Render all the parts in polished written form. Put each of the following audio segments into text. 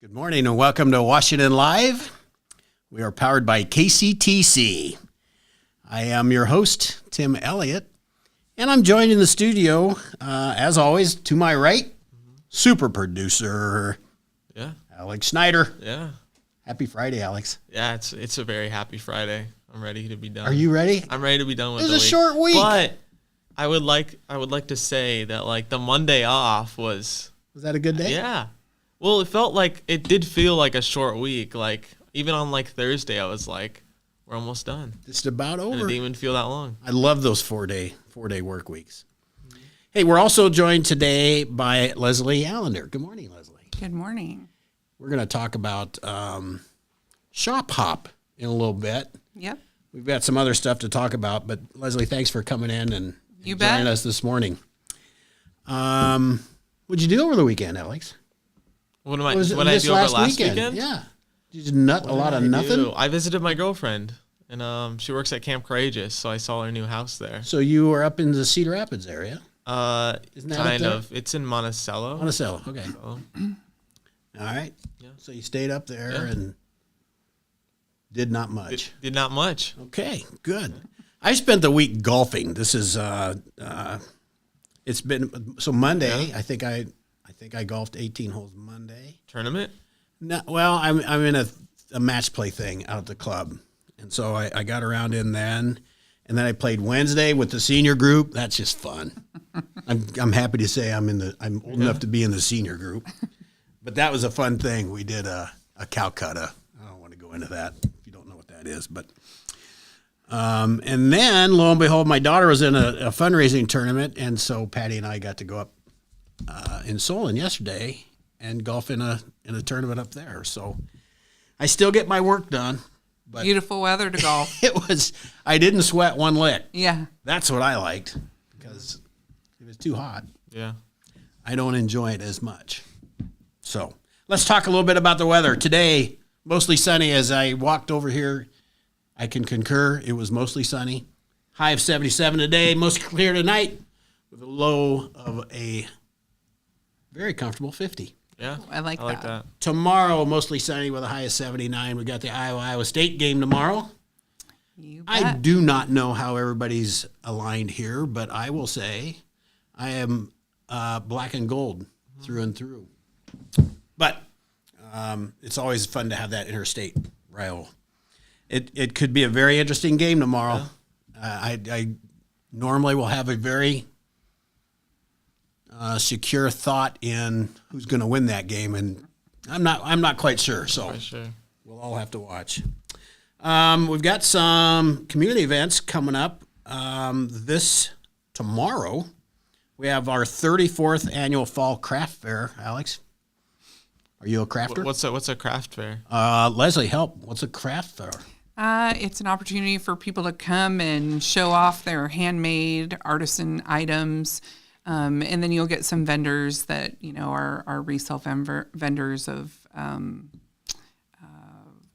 Good morning and welcome to Washington Live. We are powered by KCTC. I am your host, Tim Elliott, and I'm joined in the studio, as always, to my right, super producer, Alex Schneider. Yeah. Happy Friday, Alex. Yeah, it's a very happy Friday. I'm ready to be done. Are you ready? I'm ready to be done with the week. It was a short week. But I would like to say that like the Monday off was that a good day? Yeah. Well, it did feel like a short week. Like even on like Thursday I was like, we're almost done. It's about over. And it didn't even feel that long. I love those four-day work weeks. Hey, we're also joined today by Leslie Allender. Good morning, Leslie. Good morning. We're going to talk about shop hop in a little bit. Yep. We've got some other stuff to talk about, but Leslie, thanks for coming in and joining us this morning. What'd you do over the weekend, Alex? What did I do over last weekend? Yeah. Did you nut a lot of nothing? I visited my girlfriend, and she works at Camp Courageous, so I saw her new house there. So you were up in the Cedar Rapids area? Isn't that kind of. It's in Monticello. Monticello, okay. So. All right. Yeah. So you stayed up there and did not much. Did not much. Okay, good. I spent the week golfing. This is it's been so Monday. Yeah. I think I golfed 18 holes Monday. Tournament? No, well, I'm in a match play thing out at the club, and so I got around in then, and then I played Wednesday with the senior group. That's just fun. I'm happy to say I'm old enough to be in the senior group, but that was a fun thing. We did a Calcutta. I don't want to go into that if you don't know what that is, but. And then, lo and behold, my daughter was in a fundraising tournament, and so Patty and I got to go up in Solon yesterday and golf in a tournament up there. So I still get my work done. But beautiful weather to golf. I didn't sweat one lick. Yeah. That's what I liked, because if it's too hot, I don't enjoy it as much. So let's talk a little bit about the weather. Today, mostly sunny. As I walked over here, I can concur. It was mostly sunny. High of 77 today, mostly clear tonight, with a low of a very comfortable 50. Yeah, I like that. Tomorrow, mostly sunny with a high of 79. We got the Iowa State game tomorrow. You bet. I do not know how everybody's aligned here, but I will say I am black and gold through and through. But it's always fun to have that interstate rival. It could be a very interesting game tomorrow. Yeah. I normally will have a very secure thought in who's going to win that game, and I'm not quite sure. So we'll all have to watch. We've got some community events coming up. This tomorrow, we have our 34th annual Fall Craft Fair. Alex, are you a crafter? What's a craft fair? Leslie, help. What's a craft fair? It's an opportunity for people to come and show off their handmade artisan items. And then you'll get some vendors that, are resale vendors of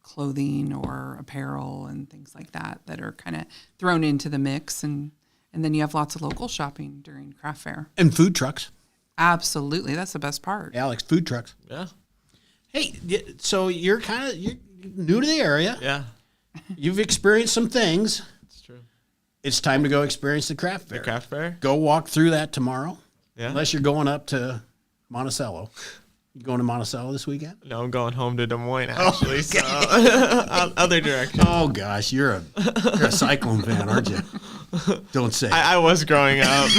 clothing or apparel and things like that are kind of thrown into the mix. And then you have lots of local shopping during craft fair. And food trucks. Absolutely. That's the best part. Alex, food trucks. Yeah. Hey, so you're new to the area. Yeah. You've experienced some things. It's true. It's time to go experience the craft fair. The craft fair? Go walk through that tomorrow. Yeah. Unless you're going up to Monticello. You going to Monticello this weekend? No, I'm going home to Des Moines, actually. So other direction. Oh, gosh. You're a Cyclone fan, aren't you? Don't say. I was growing up.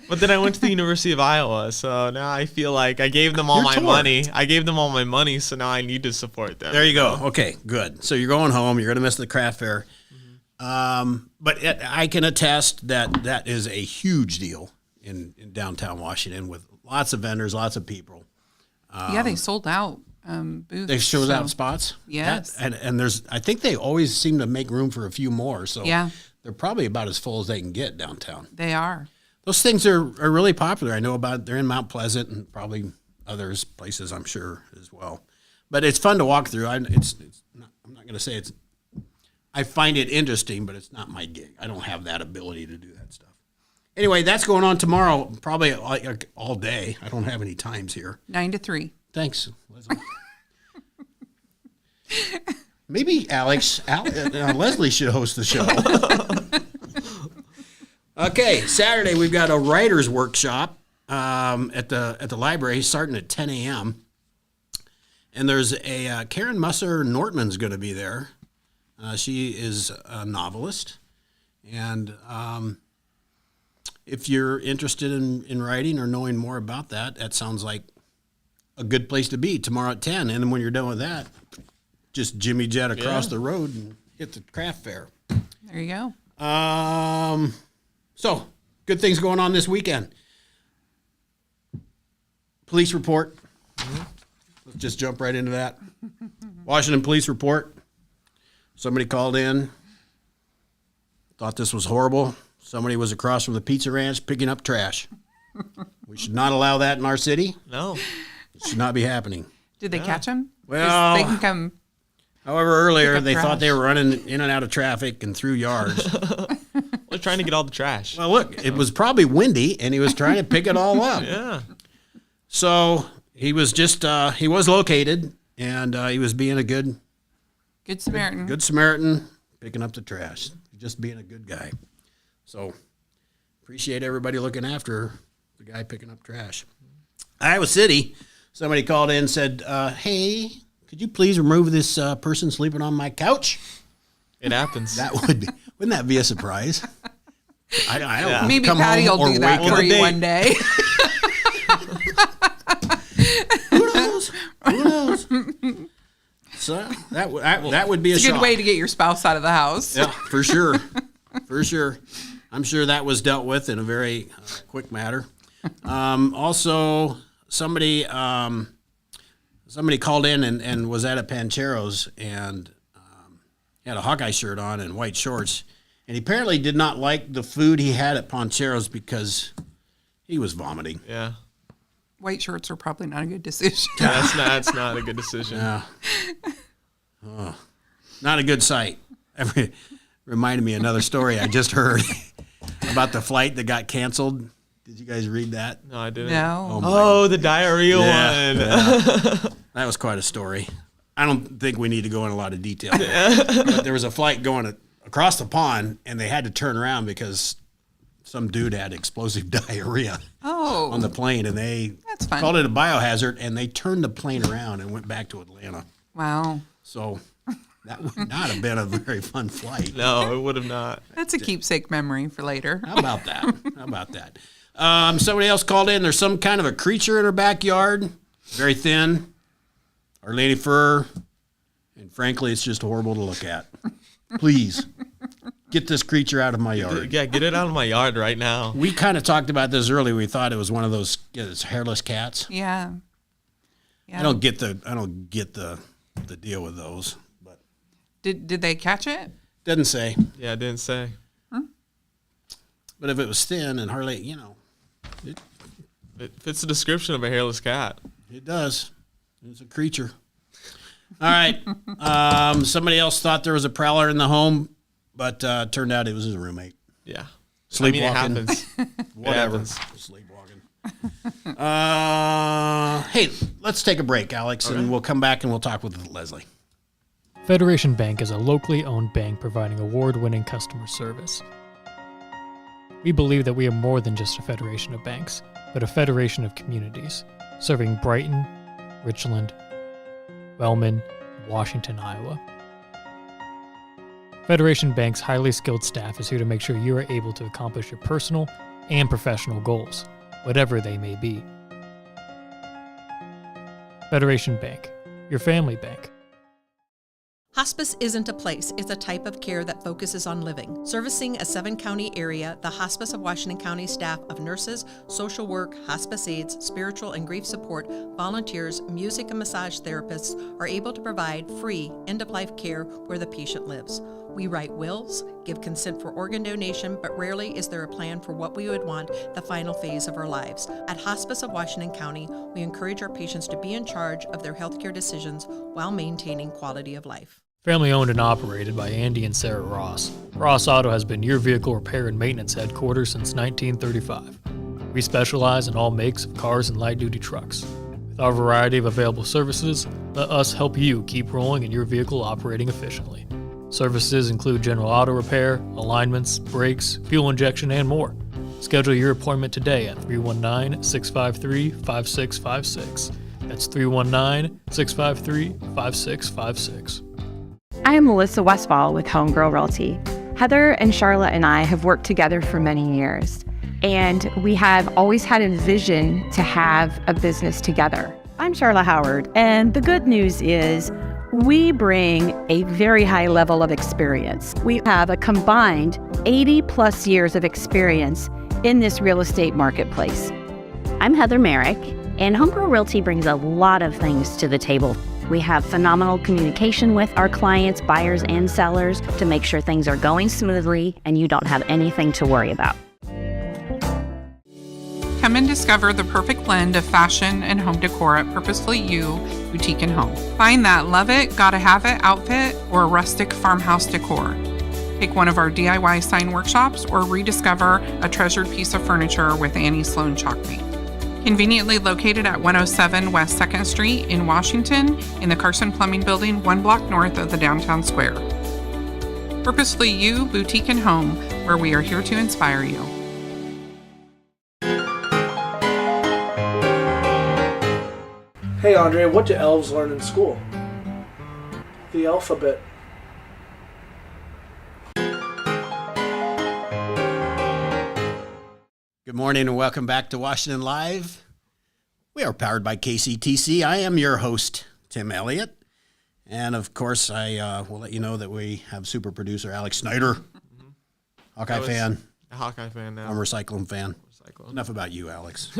But then I went to the University of Iowa, so now I feel like I gave them all my money, so now I need to support them. There you go. Okay, good. So you're going home. You're going to miss the craft fair. Mm-hmm. But I can attest that is a huge deal in downtown Washington with lots of vendors, lots of people. They sold out booths. They sold out spots? Yes. And I think they always seem to make room for a few more. So they're probably about as full as they can get downtown. They are. Those things are really popular. I know about. They're in Mount Pleasant and probably others places, I'm sure, as well. But it's fun to walk through. I'm not going to say it's. I find it interesting, but it's not my gig. I don't have that ability to do that stuff. Anyway, that's going on tomorrow, probably like all day. I don't have any times here. 9 to 3. Thanks, Leslie. Maybe Leslie should host the show. Okay, Saturday we've got a writer's workshop at the library starting at 10 a.m. And there's a Karen Musser-Nortman's going to be there. She is a novelist. And if you're interested in writing or knowing more about that, that sounds like a good place to be tomorrow at 10. And then when you're done with that, just Jimmy Jet across the road and hit the craft fair. There you go. So, good things going on this weekend. Police report. Let's just jump right into that. Washington Police report. Somebody called in. Thought this was horrible. Somebody was across from the pizza ranch picking up trash. We should not allow that in our city. No. It should not be happening. Did they catch him? Well, they can come. However, earlier they trash. thought they were running in and out of traffic and through yards. We're trying to get all the trash. Well, look, it was probably windy, and he was trying to pick it all up. Yeah. So he was just he was located, and he was being a good Samaritan. Good Samaritan, picking up the trash, just being a good guy. So appreciate everybody looking after the guy picking up trash. Iowa City, somebody called in and said, hey, could you please remove this person sleeping on my couch? It happens. That would be, wouldn't that be a surprise? I don't Maybe come Patty home will or do that wake for up. you one day. Who knows? Who knows? So that would be a It's a good shock. way to get your spouse out of the house. Yeah, for sure. For sure. I'm sure that was dealt with in a very quick matter. Also, somebody called in and was at a Pancheros and had a Hawkeye shirt on and white shorts. And he apparently did not like the food he had at Pancheros because he was vomiting. Yeah. White shirts are probably not a good decision. That's not a good decision. Yeah. Oh, not a good sight. Reminded me of another story I just heard about the flight that got canceled. Did you guys read that? No, I didn't. No. Oh, the diarrhea one. Yeah. That was quite a story. I don't think we need to go in a lot of detail. But there was a flight going across the pond, and they had to turn around because some dude had explosive diarrhea on the plane, and they That's fun. called it a biohazard, and they turned the plane around and went back to Atlanta. Wow. So that would not have been a very fun flight. No, it would have not. That's a keepsake memory for later. How about that? Somebody else called in. There's some kind of a creature in her backyard, very thin, Arlene fur, and frankly, it's just horrible to look at. Please, get this creature out of my yard. Yeah, get it out of my yard right now. We kind of talked about this earlier. We thought it was one of those hairless cats. Yeah. I don't get the deal with those, but Did they catch it? doesn't say. Yeah, I didn't say. But if it was thin and hardly, It fits the description of a hairless cat. it does. It's a creature. All right. Somebody else thought there was a prowler in the home, but turned out it was his roommate. Yeah. Sleepwalking. I mean, it happens. Whatever. It happens. Sleepwalking. Hey, let's take a break, Alex, and we'll come back and we'll talk with Leslie. Federation Bank is a locally owned bank providing award-winning customer service. We believe that we are more than just a federation of banks, but a federation of communities, serving Brighton, Richland, Wellman, and Washington, Iowa. Federation Bank's highly skilled staff is here to make sure you are able to accomplish your personal and professional goals, whatever they may be. Federation Bank, your family bank. Hospice isn't a place, it's a type of care that focuses on living. Servicing a 7-county area, the Hospice of Washington County staff of nurses, social work, hospice aides, spiritual and grief support, volunteers, music and massage therapists are able to provide free end-of-life care where the patient lives. We write wills, give consent for organ donation, but rarely is there a plan for what we would want the final phase of our lives. At Hospice of Washington County, we encourage our patients to be in charge of their healthcare decisions while maintaining quality of life. Family owned and operated by Andy and Sarah Ross, Ross Auto has been your vehicle repair and maintenance headquarters since 1935. We specialize in all makes of cars and light-duty trucks. With our variety of available services, let us help you keep rolling and your vehicle operating efficiently. Services include general auto repair, alignments, brakes, fuel injection, and more. Schedule your appointment today at 319-653-5656. That's 319-653-5656. I am Melissa Westfall with Homegirl Realty. Heather and Charlotte and I have worked together for many years, and we have always had a vision to have a business together. I'm Charlotte Howard, and the good news is we bring a very high level of experience. We have a combined 80 plus years of experience in this real estate marketplace. I'm Heather Merrick, and Homegirl Realty brings a lot of things to the table. We have phenomenal communication with our clients, buyers, and sellers to make sure things are going smoothly and you don't have anything to worry about. Come and discover the perfect blend of fashion and home decor at Purposefully You Boutique and Home. Find that love it, gotta have it outfit or rustic farmhouse decor. Take one of our DIY sign workshops or rediscover a treasured piece of furniture with Annie Sloan Chalk Paint. Conveniently located at 107 West 2nd Street in Washington in the Carson Plumbing Building, 1 block north of the downtown square. Purposefully You Boutique and Home, where we are here to inspire you. Hey Andre, what do elves learn in school? The alphabet. Good morning and welcome back to Washington Live. We are powered by KCTC. I am your host, Tim Elliott. And of course, I will let you know that we have super producer Alex Snyder, Hawkeye fan. A Hawkeye fan now. I'm a Recycling fan. Enough about you, Alex.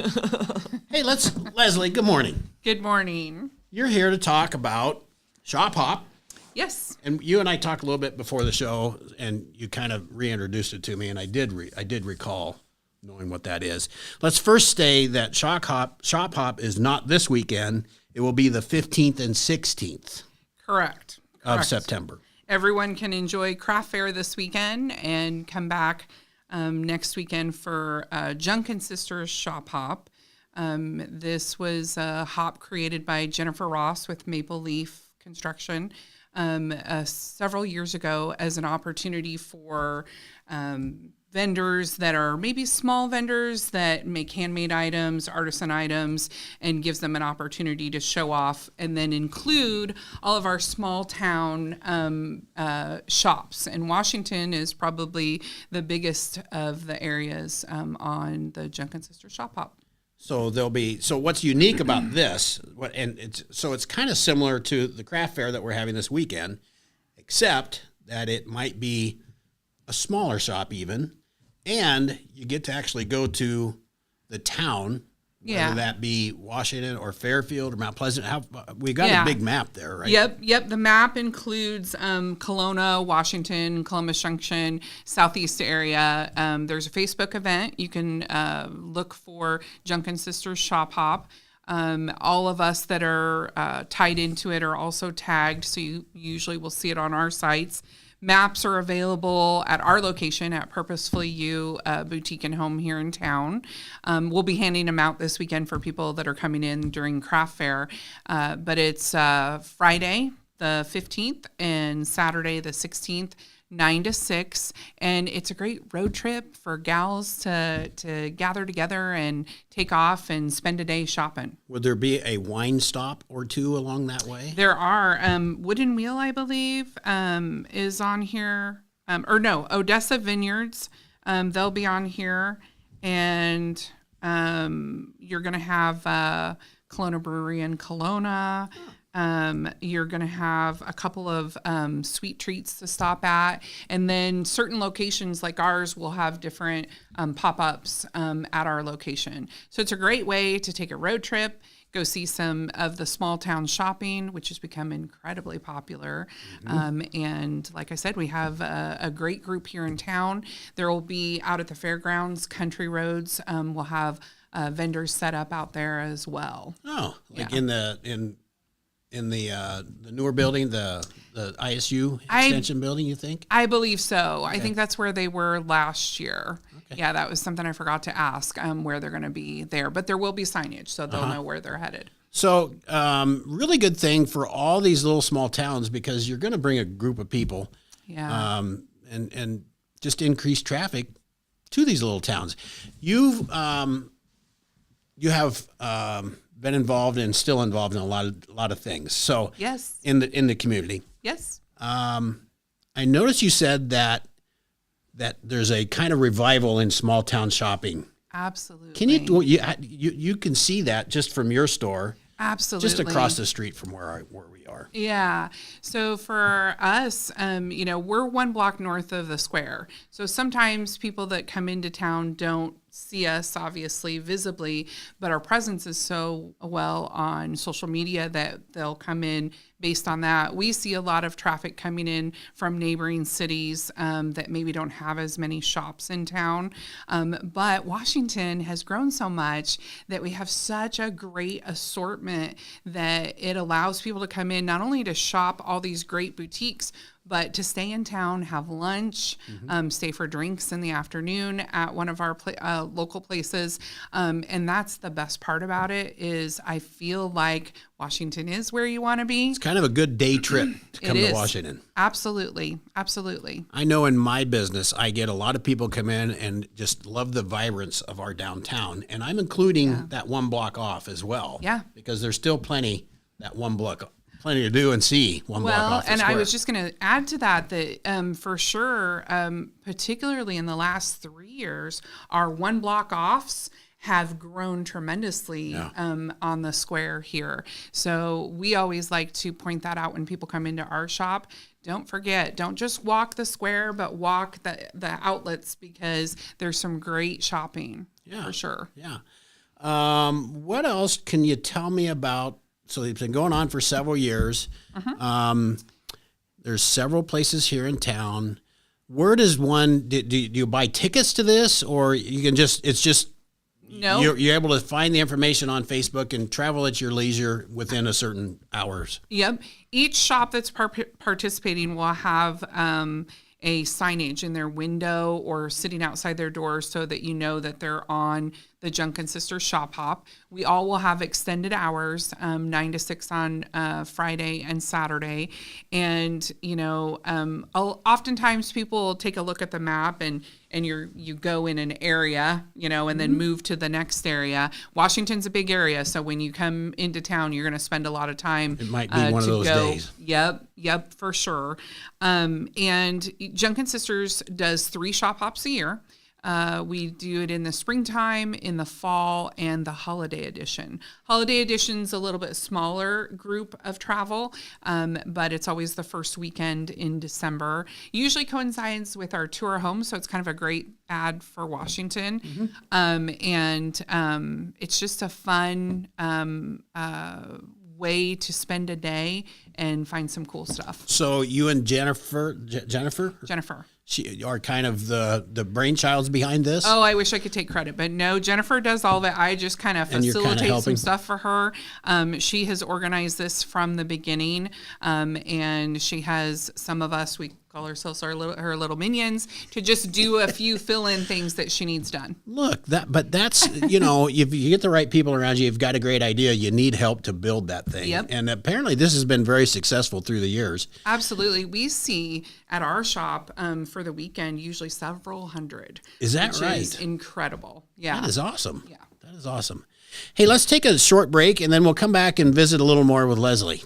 Hey, Leslie, good morning. Good morning. You're here to talk about Shop Hop. Yes. And you and I talked a little bit before the show, and you kind of reintroduced it to me, and I did recall knowing what that is. Let's first say that Shop Hop is not this weekend. It will be the 15th and 16th. Correct. Of September. Everyone can enjoy craft fair this weekend and come back next weekend for Junk and Sisters Shop Hop. This was a hop created by Jennifer Ross with Maple Leaf Construction several years ago as an opportunity for vendors that are maybe small vendors that make handmade items, artisan items, and gives them an opportunity to show off, and then include all of our small town shops. And Washington is probably the biggest of the areas on the Junk and Sister Shop Hop. So what's unique about this, it's kind of similar to the craft fair that we're having this weekend, except that it might be a smaller shop even, and you get to actually go to the town, whether that be Washington or Fairfield or Mount Pleasant. We got a big map there, right? Yep. The map includes Kelowna, Washington, Columbus Junction, Southeast area. There's a Facebook event. You can look for Junk and Sisters Shop Hop. All of us that are tied into it are also tagged, so you usually will see it on our sites. Maps are available at our location at Purposefully You Boutique and Home here in town. We'll be handing them out this weekend for people that are coming in during craft fair. But it's Friday the 15th and Saturday the 16th, 9 to 6. And it's a great road trip for gals to gather together and take off and spend a day shopping. Would there be a wine stop or two along that way? There are. Wooden Wheel, I believe, is on here. Odessa Vineyards. They'll be on here. And you're going to have Kelowna Brewery in Kelowna. You're going to have a couple of sweet treats to stop at. And then certain locations like ours will have different pop-ups at our location. So it's a great way to take a road trip, go see some of the small town shopping, which has become incredibly popular. And like I said, we have a great group here in town. There will be out at the fairgrounds, country roads. We'll have vendors set up out there as well. Oh, like the newer building, the ISU extension building, you think? I believe so. Okay. I think that's where they were last year. Okay. Yeah, that was something I forgot to ask, where they're going to be there. But there will be signage, so they'll know where they're headed. So really good thing for all these little small towns, because you're going to bring a group of people and just increase traffic to these little towns. You have been involved and still involved in a lot of things. So yes, in the community. Yes. I noticed you said that there's a kind of revival in small town shopping. Absolutely. Can you can see that just from your store? Absolutely. Just across the street from where we are. Yeah. So for us, we're 1 block north of the square. So sometimes people that come into town don't see us, obviously, visibly, but our presence is so well on social media that they'll come in based on that. We see a lot of traffic coming in from neighboring cities that maybe don't have as many shops in town. But Washington has grown so much that we have such a great assortment that it allows people to come in not only to shop all these great boutiques, but to stay in town, have lunch, stay for drinks in the afternoon at one of our local places. And that's the best part about it, is I feel like Washington is where you want to be. It's kind of a good day trip to come to Washington. Absolutely. Absolutely. I know in my business, I get a lot of people come in and just love the vibrance of our downtown. And I'm including that 1 block off as well. Yeah. Because there's still plenty to do and see 1 block off the and square. I was just going to add to that for sure, particularly in the last 3 years, our 1 block offs have grown tremendously on the square here. So we always like to point that out when people come into our shop. Don't forget, don't just walk the square, but walk the outlets, because there's some great shopping for sure. Yeah. What else can you tell me about? So it's been going on for several years. There's several places here in town. Where does one, do you buy tickets to this, or you can no, you're able to find the information on Facebook and travel at your leisure within a certain hours? Yep. Each shop that's participating will have a signage in their window or sitting outside their door so that you know that they're on the Junk and Sisters Shop Hop. We all will have extended hours, 9 to 6 on Friday and Saturday. And, oftentimes people take a look at the map and you go in an area, and then move to the next area. Washington's a big area, so when you come into town, you're going to spend a lot of time. It might be one of those days. Yep, for sure. And Junk and Sisters does 3 shop hops a year. We do it in the springtime, in the fall, and the holiday edition. Holiday edition's a little bit smaller group of travel, but it's always the first weekend in December. Usually coincides with our tour home, so it's kind of a great ad for Washington. It's just a fun way to spend a day and find some cool stuff. So you and Jennifer. She are kind of the brainchilds behind this. Oh, I wish I could take credit, but no, Jennifer does all of it. I just kind of facilitate some stuff for her. She has organized this from the beginning, and she has some of us, we call ourselves her little minions, to just do a few fill-in things that she needs done. Look, that's if you get the right people around you, you've got a great idea. You need help to build that thing. Yep. And apparently this has been very successful through the years. Absolutely. We see at our shop for the weekend usually several hundred. Is that which right? Is incredible. Yeah. That is awesome. Yeah. That is awesome. Hey, let's take a short break, and then we'll come back and visit a little more with Leslie.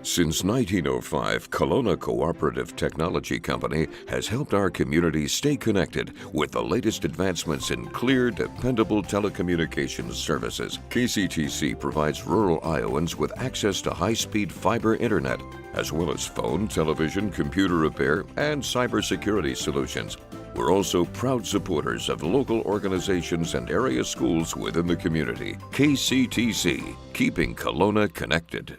Since 1905, Kelowna Cooperative Technology Company has helped our community stay connected with the latest advancements in clear, dependable telecommunications services. KCTC provides rural Iowans with access to high-speed fiber internet, as well as phone, television, computer repair, and cybersecurity solutions. We're also proud supporters of local organizations and area schools within the community. KCTC, keeping Kelowna connected.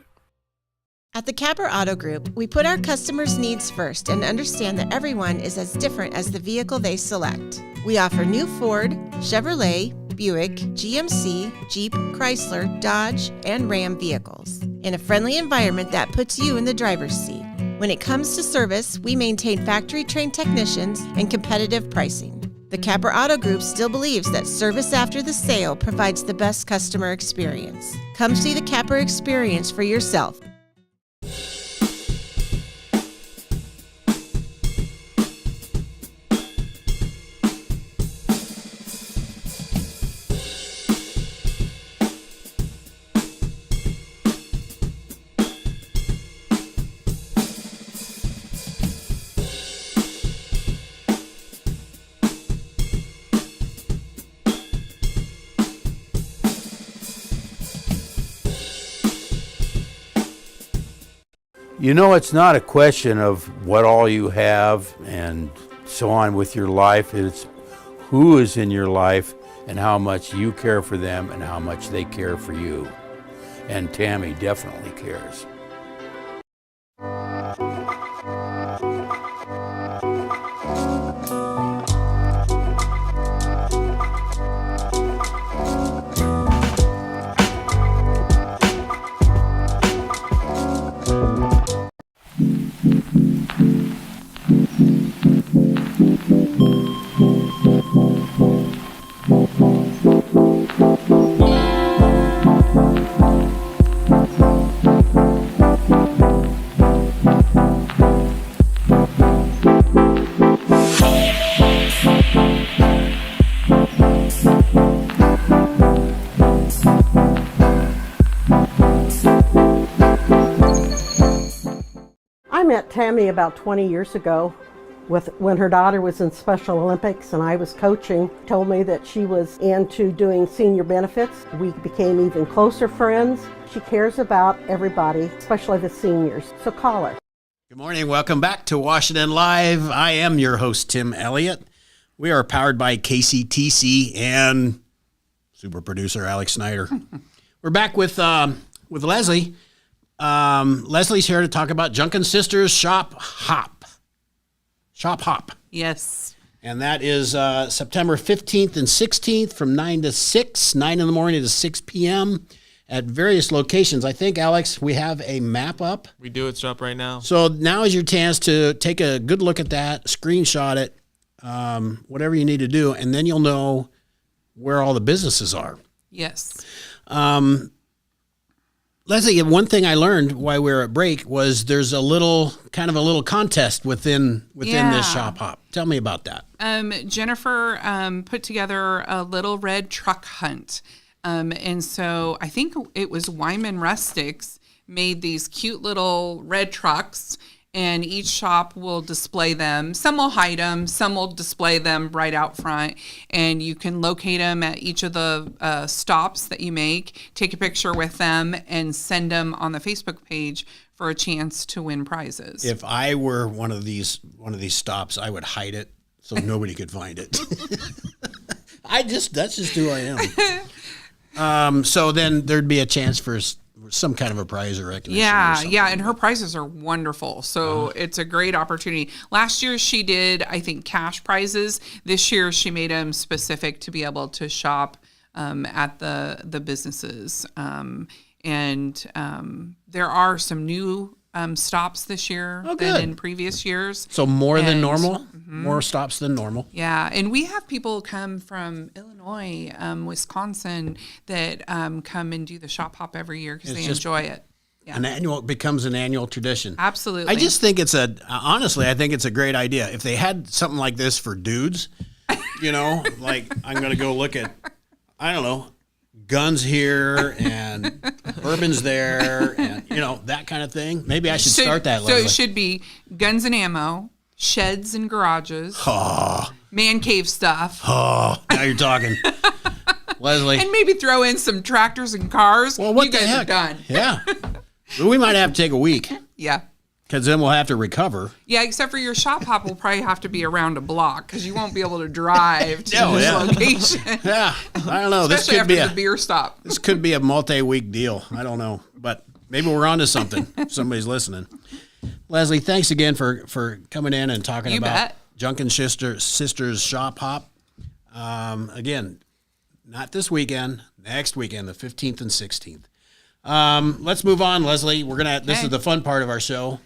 At the Capper Auto Group, we put our customers' needs first and understand that everyone is as different as the vehicle they select. We offer new Ford, Chevrolet, Buick, GMC, Jeep, Chrysler, Dodge, and Ram vehicles in a friendly environment that puts you in the driver's seat. When it comes to service, we maintain factory-trained technicians and competitive pricing. The Capper Auto Group still believes that service after the sale provides the best customer experience. Come see the Capper experience for yourself. You know, it's not a question of what all you have and so on with your life. It's who is in your life and how much you care for them and how much they care for you. And Tammy definitely cares. I met Tammy about 20 years ago when her daughter was in Special Olympics and I was coaching. Told me that she was into doing senior benefits. We became even closer friends. She cares about everybody, especially the seniors. So call her. Good morning. Welcome back to Washington Live. I am your host, Tim Elliott. We are powered by KCTC and super producer Alex Snyder. We're back with Leslie. Leslie's here to talk about Junkin Sisters Shop Hop. Yes. And that is September 15th and 16th from 9 to 6, 9 in the morning to 6 p.m. at various locations. I think, Alex, we have a map up. We do. It's up right now. So now is your chance to take a good look at that, screenshot it, whatever you need to do, and then you'll know where all the businesses are. Yes. Leslie, one thing I learned while we were at break was there's a little contest within this shop hop. Tell me about that. Jennifer put together a little red truck hunt. And so I think it was Wyman Rustics made these cute little red trucks, and each shop will display them. Some will hide them, some will display them right out front, and you can locate them at each of the stops that you make, take a picture with them, and send them on the Facebook page for a chance to win prizes. If I were one of these stops, I would hide it so nobody could find it. That's just who I am. So then there'd be a chance for some kind of a prize or recognition. Yeah, and her prizes are wonderful. So it's a great opportunity. Last year she did, I think, cash prizes. This year she made them specific to be able to shop at the businesses. And there are some new stops this year than in previous years. So more than normal? More stops than normal? Yeah, and we have people come from Illinois, Wisconsin that come and do the shop hop every year because they enjoy it. Yeah. It becomes an annual tradition. Absolutely. I just think honestly, I think it's a great idea. If they had something like this for dudes, like I'm going to go look at, I don't know, guns here and bourbon's there and, that kind of thing. Maybe I should start that. So it should be guns and ammo, sheds and garages, man cave stuff. Oh, now you're talking. Leslie. And maybe throw in some tractors and cars. Well, what you the guys heck? are done. Yeah. We might have to take a week. Yeah. Because then we'll have to recover. Yeah, except for your shop hop will probably have to be around a block because you won't be able to drive to this location. Yeah, I don't know. Especially after the beer stop. This could be a multi-week deal. I don't know. But Maybe we're onto something. If somebody's listening. Leslie, thanks again for coming in and talking You about bet. Junkin' Sisters Shop Hop. Again, not this weekend, next weekend, the 15th and 16th. Let's move on, Leslie. This is the fun part of our show.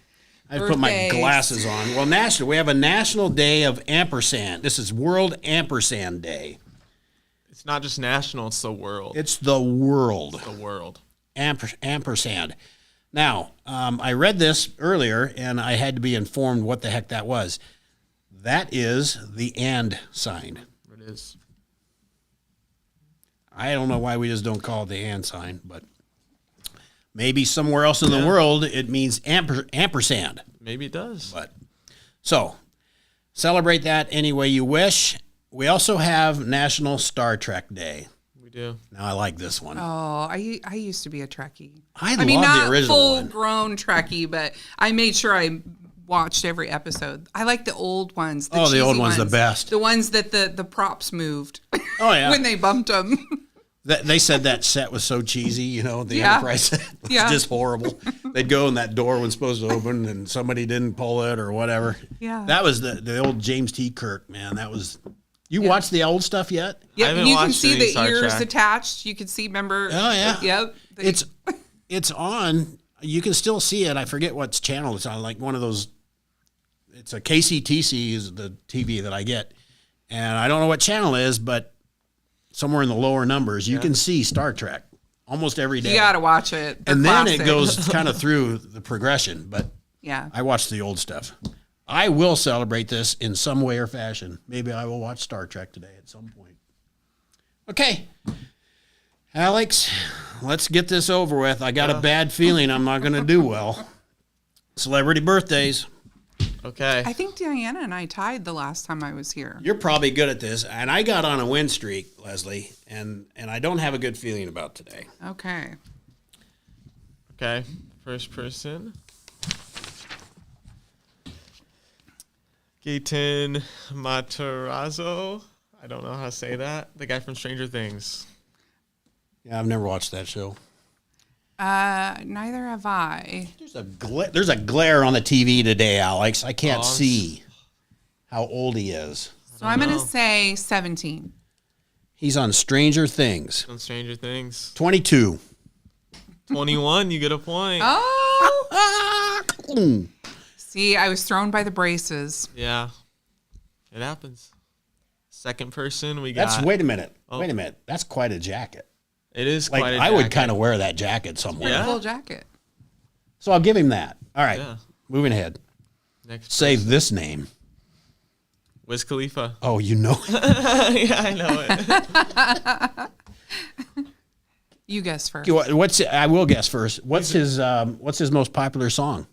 I put my Birthdays. glasses on. Well, we have a National Day of Ampersand. This is World Ampersand Day. It's not just national, it's the world. It's the world. The world. Ampersand. Now, I read this earlier, and I had to be informed what the heck that was. That is the and sign. It is. I don't know why we just don't call it the and sign, but maybe somewhere else in the world it means ampersand. Maybe it does. But so celebrate that any way you wish. We also have National Star Trek Day. We do. Now I like this one. Oh, I used to be a Trekkie. I mean, love not the original one. full-grown Trekkie, but I made sure I watched every episode. I like the old ones. The old one's the best. The ones that the props moved. Oh yeah, when they bumped them. They said that set was so cheesy, the Yeah. Enterprise set was just horrible. They'd go and that door was supposed to open and somebody didn't pull it or whatever. Yeah. That was the old James T. Kirk, man. That was. You watched the old stuff yet? Yep, you can see the Star ears Trek. attached. You can see, remember? Oh yeah. Yep. It's on. You can still see it. I forget what channel it's on. Like one of those. It's a KCTC is the TV that I get, and I don't know what channel it is, but somewhere in the lower numbers you can see Star Trek almost every day. You got to watch it. They're and then classic. it goes kind of through the progression. But yeah, I watch the old stuff. I will celebrate this in some way or fashion. Maybe I will watch Star Trek today at some point. Okay. Alex, let's get this over with. I got a bad feeling I'm not going to do well. Celebrity birthdays. Okay. I think Diana and I tied the last time I was here. You're probably good at this. And I got on a win streak, Leslie, and I don't have a good feeling about today. Okay. Okay. First person. Gaten Matarazzo. I don't know how to say that. The guy from Stranger Things. Yeah, I've never watched that show. Neither have I. There's a glare on the TV today, Alex. I can't see how old he is. So I'm going to say 17. He's on Stranger Things. On Stranger Things. 22. 21, you get a point. Oh! See, I was thrown by the braces. Yeah. It happens. Second person, we got... Wait a minute. Wait a minute. That's quite a jacket. It is quite a jacket. I would kind of wear that jacket somewhere. Yeah. Full jacket. So I'll give him that. All right. Yeah. Moving ahead. Next Save this name. Wiz Khalifa. Oh, you know it. Yeah, I know it. You guess first. I will guess first. What's his most popular song?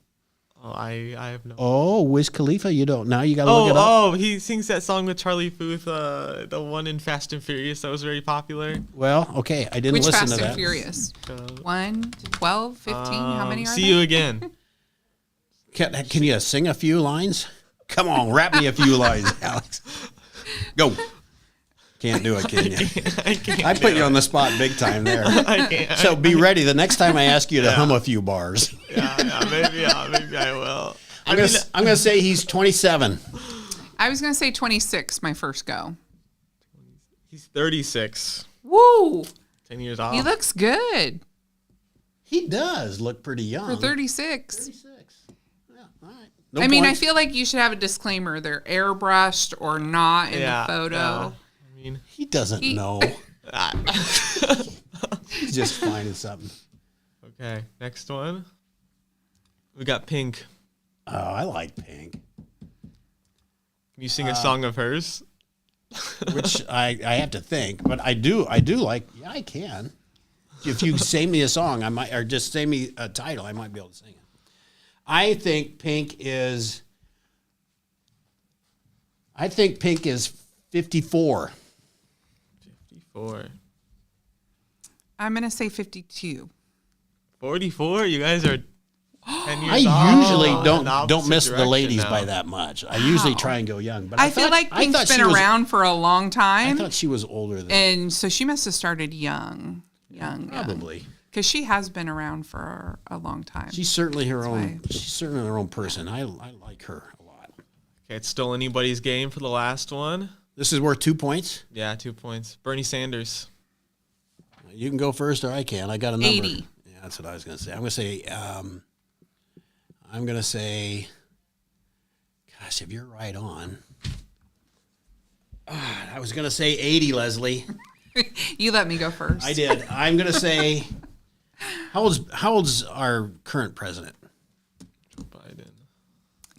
Oh, I have no. Oh, Wiz Khalifa. You don't. Now you got to look it up. Oh, he sings that song with Charlie Puth, the one in Fast and Furious that was very popular. Well, okay, I didn't Which listen Fast to that. and Furious? 1 to 12, 15. How many are See there? you again. Can you sing a few lines? Come on, rap me a few lines, Alex. Go. Can't do it, can you? I can't. I put you on the spot big time there. I can't. So be ready the next time I ask you to hum a few bars. Maybe I will. I'm gonna say he's 27. I was going to say 26, my first go. He's 36. Woo! 10 years off. He looks good He does look pretty young. for 36. 36. Yeah, all right. No I mean, I points. ful like you should have a disclaimer. They're airbrushed or not in the photo. Yeah. I mean, He doesn't know. He's just finding something. Okay, next one. We got Pink. Oh, I like Pink. Can you sing a song of hers? Which I have to think, but I do like. Yeah, I can. If you say me a song, I might, or just say me a title, I might be able to sing it. I think Pink is 54. 54. I'm going to say 52. 44. You guys are 10 years I old. usually In don't opposite miss the direction ladies now. by that much. I usually try and go young, but I feel like Pink's been around for a long I time. thought she was older than And so she must have started young. probably. because she has been around for a long time. She's certainly her That's own. why. She's certainly her own person. I like her a lot. Okay, it's still anybody's game for the last one. This is worth 2 points. Yeah, 2 points. Bernie Sanders. You can go first, or I can. I got a number. 80. Yeah, that's what I was going to say. I'm going to say. Gosh, if you're right on. I was going to say 80, Leslie. You let me go first. I did. I'm going to say. How old's our current president? Joe Biden.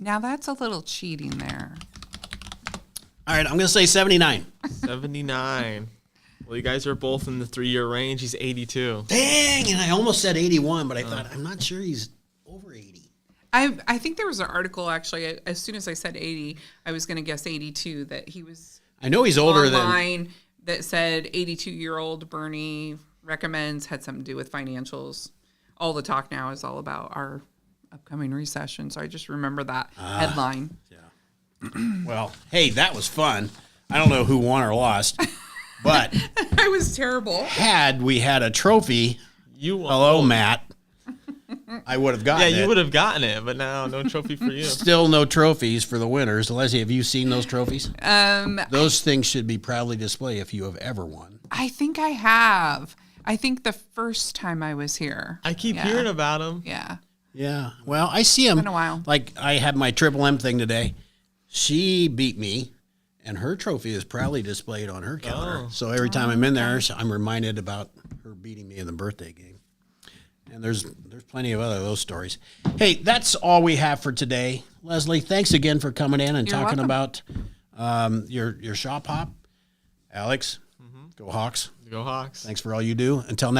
Now that's a little cheating there. All right, I'm going to say 79. 79. Well, you guys are both in the 3-year range. He's 82. Dang, and I almost said 81, but I thought, I'm not sure he's over 80. I think there was an article, actually, as soon as I said 80, I was going to guess 82, that he was I know he's older online that said 82-year-old Bernie recommends, had something to do with financials. All the talk now is all about our upcoming recession, so I just remember that headline. Well, hey, that was fun. I don't know who won or lost, but I was terrible. Had we had a trophy, Hello, Matt, I would have gotten it. Yeah, you would have gotten it, but now no trophy for you. Still no trophies for the winners. Leslie, have you seen those trophies? Those things should be proudly displayed if you have ever won. I think I have. I think the first time I was here. I keep hearing about them. Yeah. Yeah. Well, I see them. It's been a while. Like I had my Triple M thing today. She beat me, and her trophy is proudly displayed on her counter. Oh. So every time I'm in there, I'm reminded about her beating me in the birthday game. And there's plenty of those stories. Hey, that's all we have for today. Leslie, thanks again for coming in and You're talking welcome. about your shop hop. Alex, go Hawks. Go Hawks. Thanks for all you do. Until next